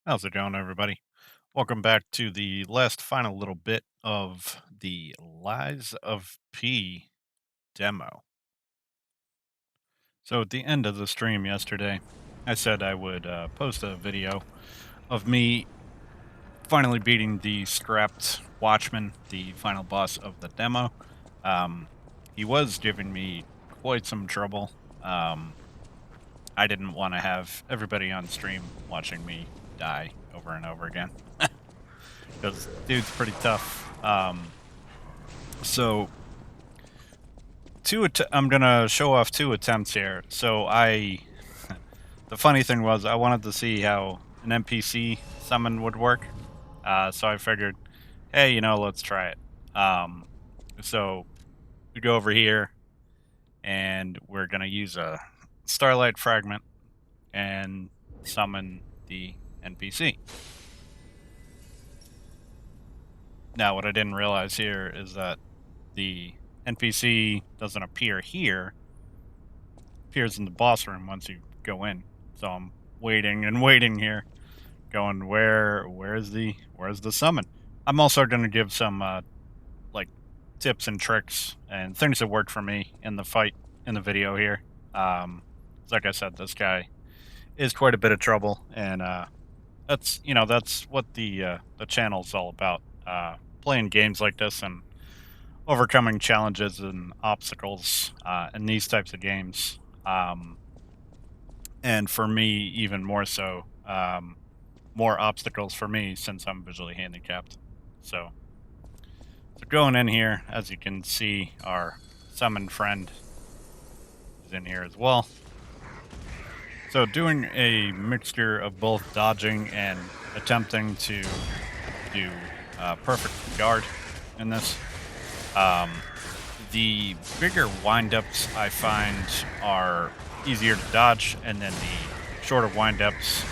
How's it going, everybody? Welcome back to the last final little bit of the Lies of P demo. So, at the end of the stream yesterday, I said I would post a video of me finally beating the scrapped Watchman, the final boss of the demo. Um, he was giving me quite some trouble. Um, I didn't want to have everybody on stream watching me die over and over again. Because dude's pretty tough. So I'm gonna show off two attempts here. The funny thing was I wanted to see how an NPC summon would work. So I figured, hey, let's try it. Um, so we go over here and we're gonna use a starlight fragment and summon the NPC. Now, what I didn't realize here is that the NPC doesn't appear here, appears in the boss room once you go in. So I'm waiting and waiting here, going where's the summon? I'm also going to give some like tips and tricks and things that worked for me in the fight in the video here. Like I said, this guy is quite a bit of trouble, and that's what the channel's all about. Playing games like this and overcoming challenges and obstacles in these types of games. And for me, even more so, more obstacles for me since I'm visually handicapped. So, so going in here, as you can see, our summon friend is in here as well. So doing a mixture of both dodging and attempting to do perfect guard in this. The bigger windups I find are easier to dodge, and then the shorter windups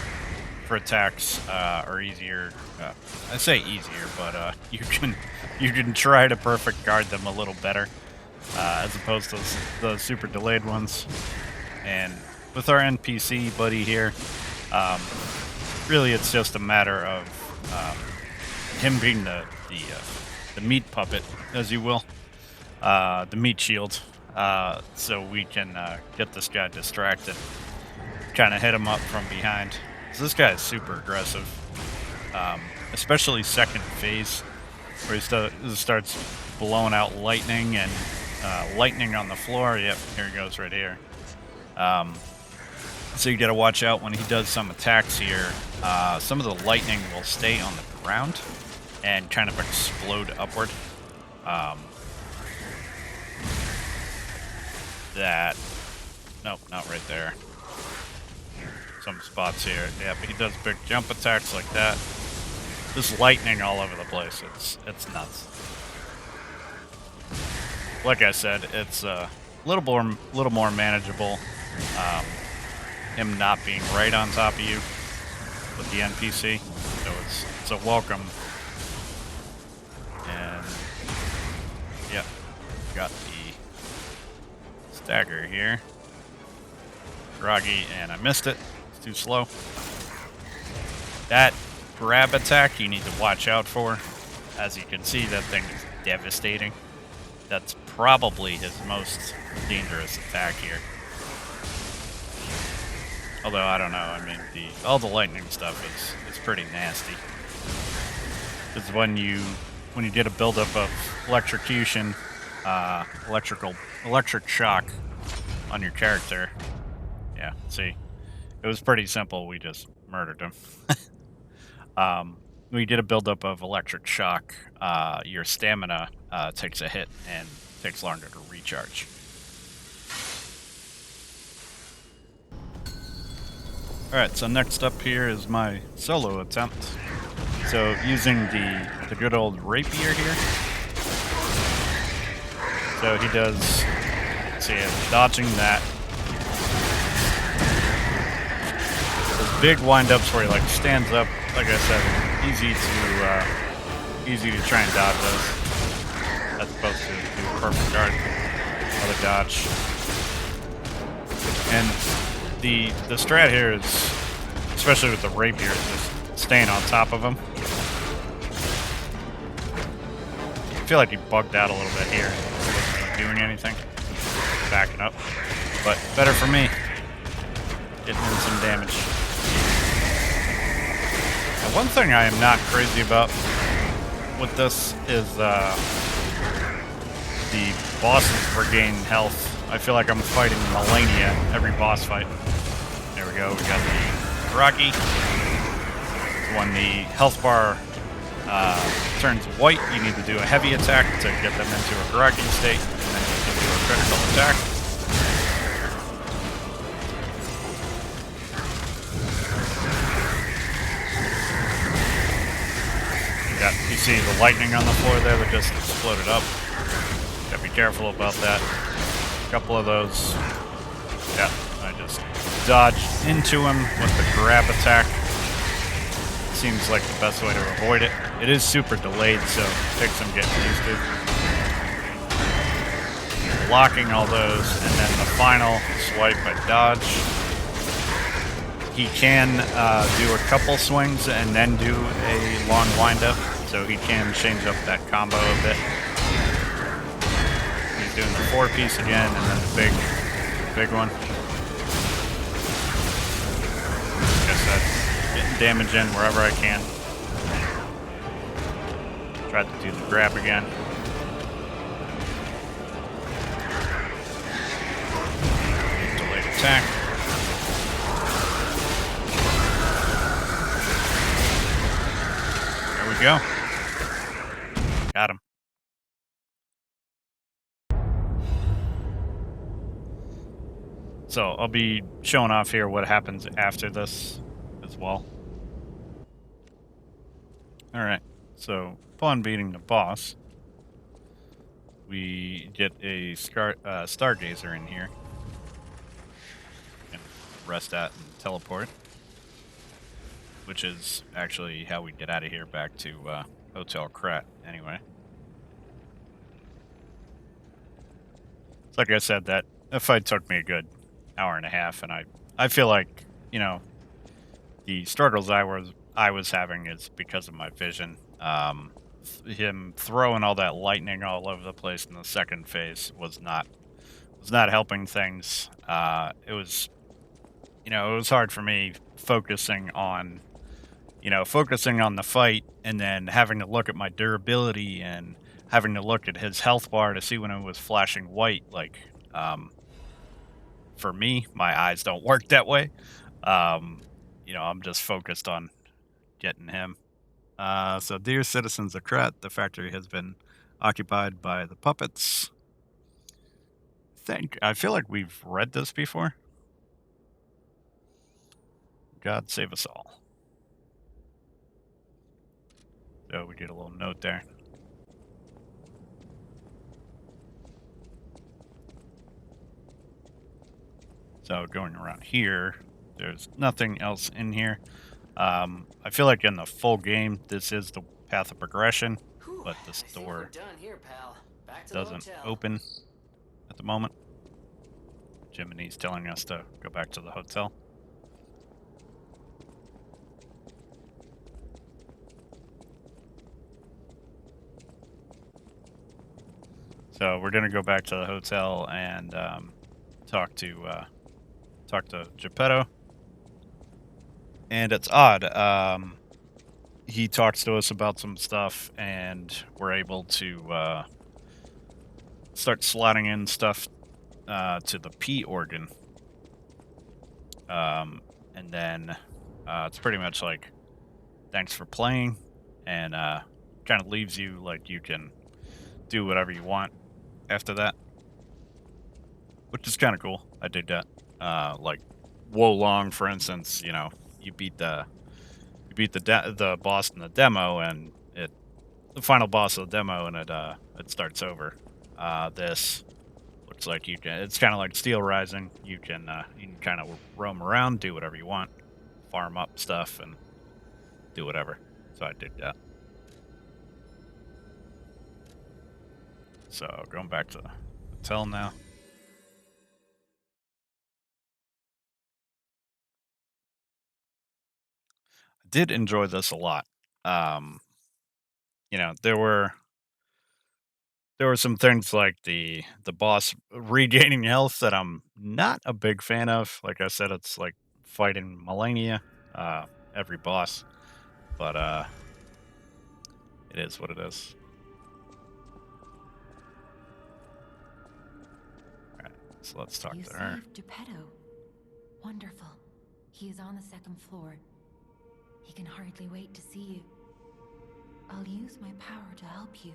for attacks are easier. I say easier, but you can try to perfect guard them a little better as opposed to the super delayed ones. And with our NPC buddy here, really it's just a matter of him being the meat puppet, as you will. The meat shield, so we can get this guy distracted, kind of hit him up from behind. So this guy is super aggressive, especially second phase, where he starts blowing out lightning and lightning on the floor. Yep, here he goes right here. So you got to watch out when he does some attacks here. Some of the lightning will stay on the ground and kind of explode upward. Nope, not right there. Some spots here. Yeah, but he does big jump attacks like that. There's lightning all over the place. It's nuts. Like I said, it's a little more manageable. Him not being right on top of you with the NPC, so it's a welcome. And yep, got the stagger here. Groggy, and I missed it. It's too slow. That grab attack you need to watch out for. As you can see, that thing is devastating. That's probably his most dangerous attack here. Although, I don't know, I mean, all the lightning stuff is pretty nasty. Because when you get a buildup of electrocution, electric shock on your character, yeah, see, it was pretty simple, we just murdered him. When you get a buildup of electric shock, your stamina takes a hit and takes longer to recharge. Alright, so next up here is my solo attempt. So using the good old rapier here. So he does, see, dodging that. Those big windups where he like stands up, like I said, easy to try and dodge those. As opposed to do perfect guard. Another dodge. And the strat here is, especially with the rapier, is just staying on top of him. I feel like he bugged out a little bit here. He wasn't doing anything. Backing up. But better for me. Getting in some damage. Now, one thing I am not crazy about with this is the bosses regain health. I feel like I'm fighting Melania every boss fight. There we go. We got the Rocky. When the health bar turns white, you need to do a heavy attack to get them into a groggy state, and then you can do a critical attack. You see the lightning on the floor there that just exploded up. Gotta be careful about that. A couple of those. Yeah, I just dodged into him with the grab attack. Seems like the best way to avoid it. It is super delayed, so it takes some getting used to. Blocking all those, and then the final swipe I dodge. He can do a couple swings and then do a long windup, so he can change up that combo a bit. He's doing the 4-piece again, and then the big one. Like I said, getting damage in wherever I can. Tried to do the grab again. Delayed attack. There we go. Got him. So I'll be showing off here what happens after this as well. Alright, so upon beating the boss, we get a Stargazer in here. And rest at and teleport. Which is actually how we get out of here back to Hotel Krat, anyway. Like I said, that fight took me a good hour and a half, and I feel like, you know, the struggles I was having is because of my vision. Him throwing all that lightning all over the place in the second phase was not helping things. It was, you know, it was hard for me focusing on the fight, and then having to look at my durability and having to look at his health bar to see when it was flashing white. Like, for me, my eyes don't work that way. You know, I'm just focused on getting him. So, dear citizens of Krat, the factory has been occupied by the puppets. I feel like we've read this before. God save us all. So we get a little note there. So going around here, there's nothing else in here. I feel like in the full game, this is the path of progression, but this door doesn't open at the moment. Jiminy's telling us to go back to the hotel. So we're gonna go back to the hotel and talk to Geppetto. And it's odd. He talks to us about some stuff, and we're able to start slotting in stuff to the P organ. And then it's pretty much like, thanks for playing, and kind of leaves you like you can do whatever you want after that, which is kind of cool. I did that. Like Wolong, for instance, you know, you beat the boss in the demo, and the final boss of the demo, and it starts over. This looks like it's kind of like Steel Rising. You can kind of roam around, do whatever you want, farm up stuff, and do whatever. So I did that. So going back to the hotel now. I did enjoy this a lot. Um, you know, there were some things like the boss regaining health that I'm not a big fan of. Like I said, it's like fighting Melania, uh, every boss, but it is what it is. All right, so let's talk You to her. saved Geppetto. Wonderful. He is on the second floor. He can hardly wait to see you. I'll use my power to help you.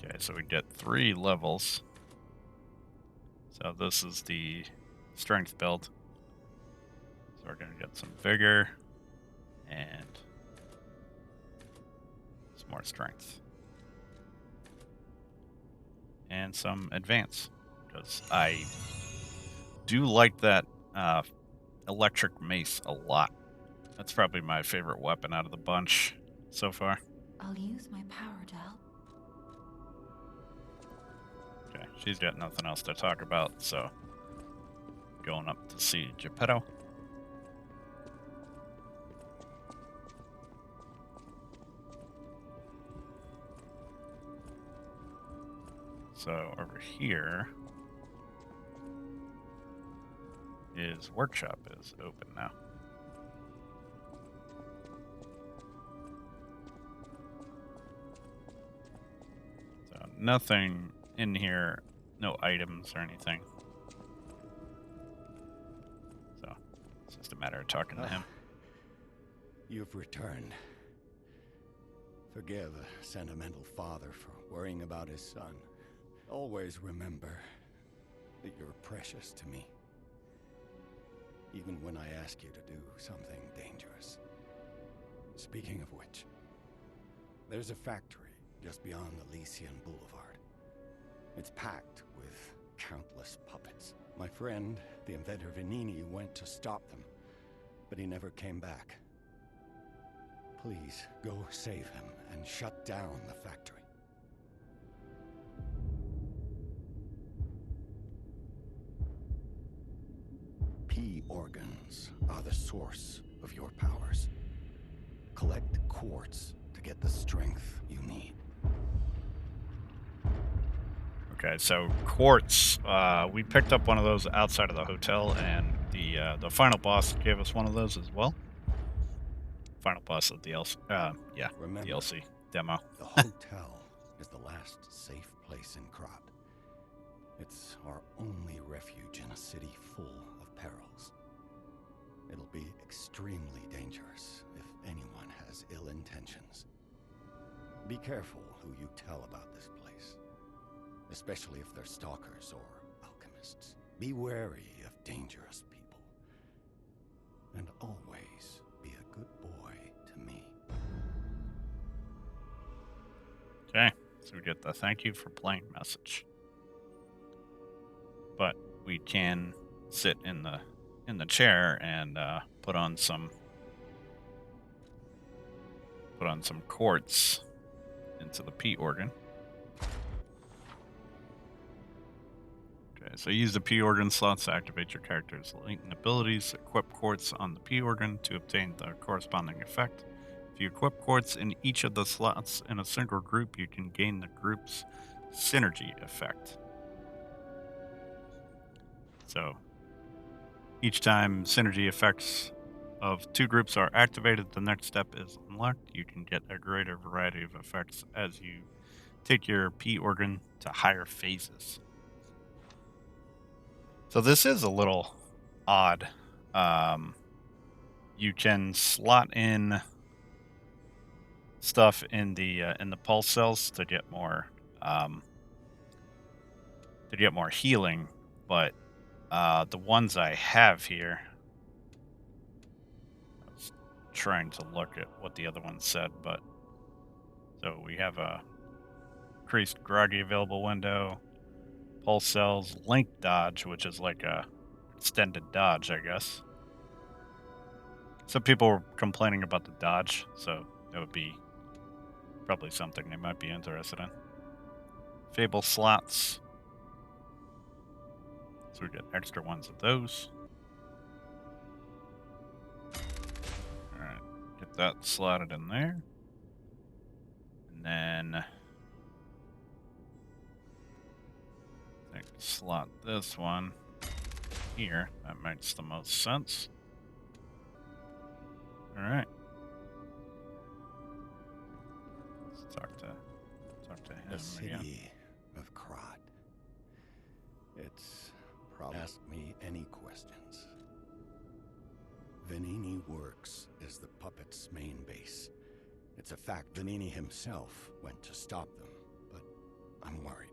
Okay, so we get 3 levels. So this is the strength build. So we're gonna get some vigor and some more strength and some advance because I do like that uh, electric mace a lot. That's probably my favorite weapon out of the bunch so far. I'll use my power to help. Okay, she's got nothing else to talk about, so going up to see Geppetto. So over here, his workshop is open now. So nothing in here, no items or anything. So it's just a matter of talking to him. You've returned. Forgive a sentimental father for worrying about his son. Always remember that you're precious to me. Even when I ask you to do something dangerous. Speaking of which, there's a factory just beyond Elysian Boulevard. It's packed with countless puppets. My friend, the inventor Vanini, went to stop them, but he never came back. Please, go save him and shut down the factory. P organs are the source of your powers. Collect quartz to get the strength you need. Okay, so quartz. We picked up one of those outside of the hotel, and the final boss gave us one of those as well. Final boss of the DLC. Yeah, Remember, DLC demo. the hotel is the last safe place in Krat. It's our only refuge in a city full of perils. It'll be extremely dangerous if anyone has ill intentions. Be careful who you tell about this place, especially if they're stalkers or alchemists. Be wary of dangerous people. And always be a good boy to me. Okay, so we get the thank you for playing message. But we can sit in the chair and put on some quartz into the P organ. Okay, so use the P organ slots to activate your character's latent abilities. Equip quartz on the P organ to obtain the corresponding effect. If you equip quartz in each of the slots in a single group, you can gain the group's synergy effect. So each time synergy effects of 2 groups are activated, the next step is unlocked. You can get a greater variety of effects as you take your P organ to higher phases. So this is a little odd. Um, you can slot in stuff in the pulse cells um, to get more healing, but the ones I have here, I was trying to look at what the other one said, but so we have a increased groggy available window, pulse cells, link dodge, which is like a extended dodge, I guess. Some people were complaining about the dodge, so that would be Probably something they might be interested in. Fable slots. So we get extra ones of those. Alright, get that slotted in there. And then I think slot this one here. That makes the most sense. Alright. Let's talk to him The city again. of Krat. It's probably ask me any questions. Venini Works is the puppet's main base. It's a fact Venini himself went to stop them, but I'm worried.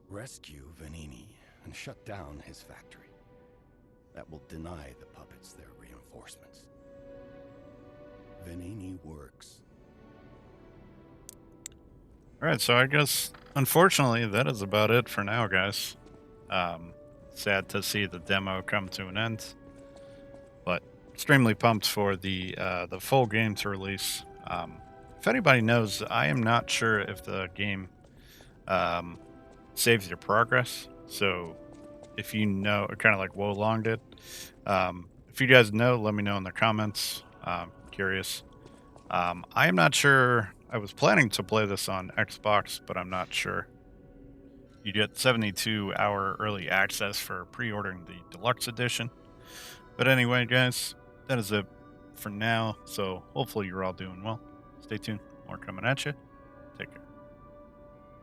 Rescue Venini and shut down his factory. That will deny the puppets their reinforcements. Venini Works. Alright, so I guess, unfortunately, that is about it for now, guys. Sad to see the demo come to an end, but extremely pumped for the full game to release. If anybody knows, I am not sure if the game saves your progress. So if you know, kind of like Wolong did, if you guys know, let me know in the comments. Curious. I am not sure. I was planning to play this on Xbox, but I'm not sure. You get 72-hour early access for pre-ordering the deluxe edition. But anyway, guys, that is it for now. So hopefully you're all doing well. Stay tuned. More coming at you.